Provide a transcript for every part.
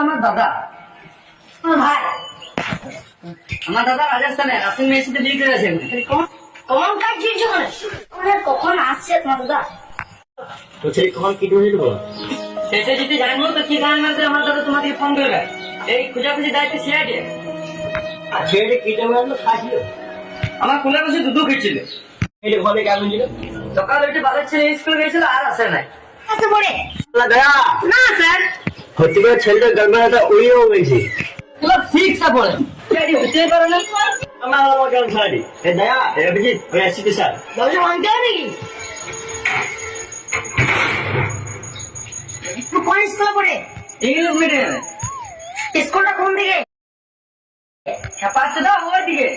আমার দাদা। আমার ভাই। আমার দাদা রাজস্থানে রাসেল মেয়ের সাথে বিয়ে করে আছে। কখন কাজ দিয়েছো মানে কখন আসছে তোমার দাদা? তো সেই কখন কি করে দেবো? সেটা যদি জানবো তো কি জানবেন যে আমার দাদা তোমাকে ফোন করবে। এই খোঁজাখুঁজি দায়িত্ব ছেড়ে দিয়ে আর ছেড়ে কেটে মারলো খাইছিল। আমার কোলে বসে দুধও খেয়েছিল। এটা ঘরে কেমন ছিল? সকাল উঠে বাবার ছেলে স্কুলে গেছিল আর আসে নাই। আসতে পড়ে দয়া না স্যার। হতে করে ছেলেটা গর্ভটা উড়িয়েও গেছে। পুরো ফিক্সা পড়ে হতেই পারে না। আমার আমার কেমন ছাড়ি এ দয়া এ অভিজিৎ ওই আসছি স্যার দরজা ভাঙতে হবে নাকি? তুই কোন স্কুলে পড়ে? ইংলিশ মিডিয়ামে স্কুলটা কোন দিকে? পাচ্ছে দাও ওই দিকে।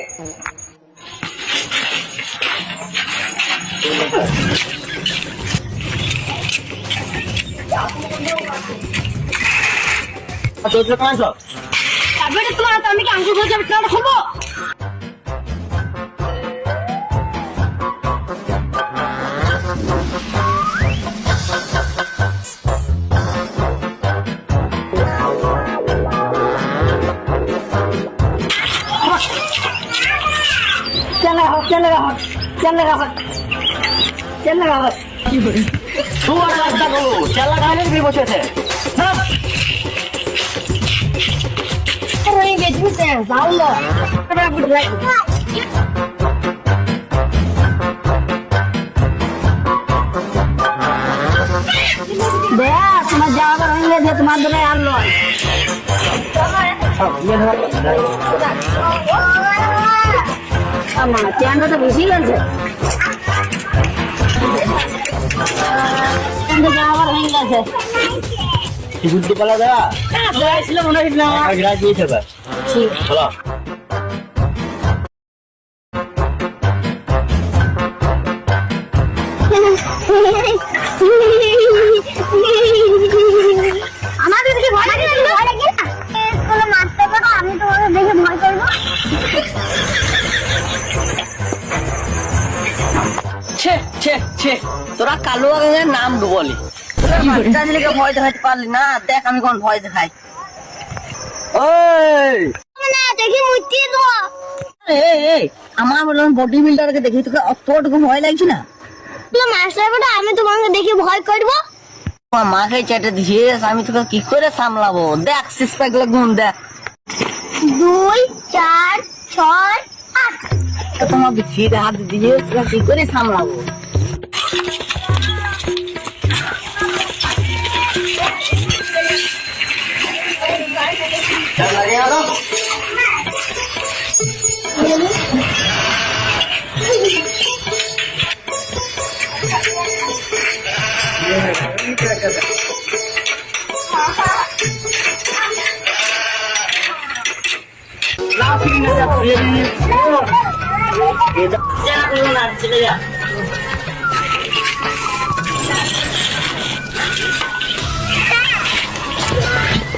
তোর কেমন সব তারপরে তোমার তো আমি কি আঙ্গুল ধরে যাবে তোমার খুলবো? তোমার রাস্তা করো চালা গাড়ির বি বসেছে তোমার যাওয়া হয়ে গেছে তোমার ধরে আর নয় আমার ট্যান্ডা তো বেশি গেছে যাওয়ার হয়ে গেছে বুঝতে পারলা দয়া ছিল মনে হচ্ছিল আর গ্রাস দিয়েছে এবার বলো আমার দিদিকে ভয় লাগে না? ভয় লাগে না? স্কুলে মারতে পারো আমি তোমাকে দেখে ভয় করবো? ছে ছে ছে তোরা কালো আঙের নাম বলি বাচ্চা ছেলেকে ভয় দেখাতে পারলি না। দেখ আমি কোন ভয় দেখাই। ওই না দেখি মুতি তো আমার বললাম বডি বিল্ডারকে দেখি তোকে অতটুকু ভয় লাগছে না? মাস্টার বেটা আমি তোমাকে দেখে ভয় করবো? তোমার মাকে চেটে দিয়েছিস আমি তোকে কি করে সামলাবো। দেখ সিক্স প্যাক গুণ দেখ। 2 4 6 8 তোমাকে ফিরে হাত দিয়ে তোকে কি করে সামলাবো।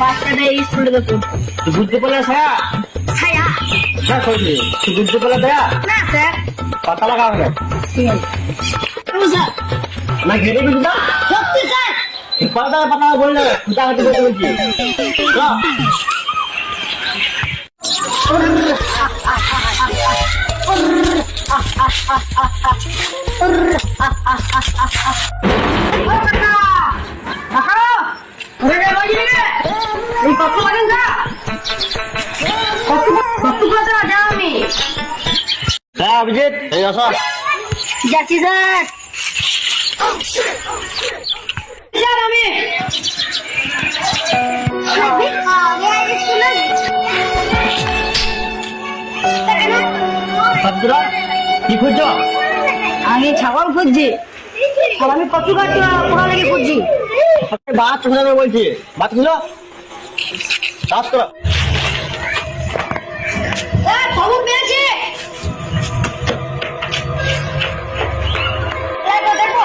বাচ্চাদের স্কুলে দেখো তুই বুঝতে পারলে ছায়া ছায়া হ্যাঁ করলি তুই বুঝতে পারলে দয়া না স্যার পাতা লাগা হবে স্যার না ঘেরে বুঝি না সত্যি স্যার পাতা পাতা বললে খুঁজা হাতে বলতে বলছি এই কত লাগে না কত কথা জানি হ্যাঁ অভিজিৎ এই আসো যাচ্ছি স্যার স্যার আমি ভদ্রা কি খুঁজছো আমি ছাগল খুঁজছি আর আমি কচু গাছ পোড়া লেগে খুঁজছি বাত খুঁজাবে বলছি বাত খুঁজো কাজ করো খবর পেয়েছি দেখো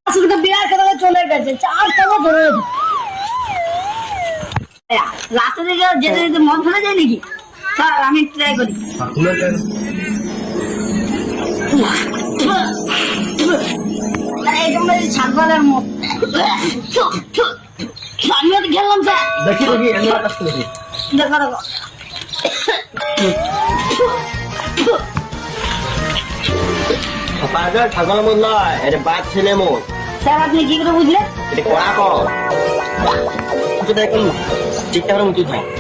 আসলে বিরাট কথা চলে গেছে 4 টাকা ধরে রাস্তা থেকে যেতে যেতে মন ফেলে যায় নাকি স্যার আমি ট্রাই করি একদম ছাগলের মত আমিও তো খেললাম স্যার দেখি এমনি বাতাস দেখি দেখো দেখো পাঁচজন ছাগল মত নয় এটা বাদ ছেলে মত স্যার আপনি কি করে বুঝলেন এটা কড়া কর দেখুন ঠিকঠাক মতো থাকে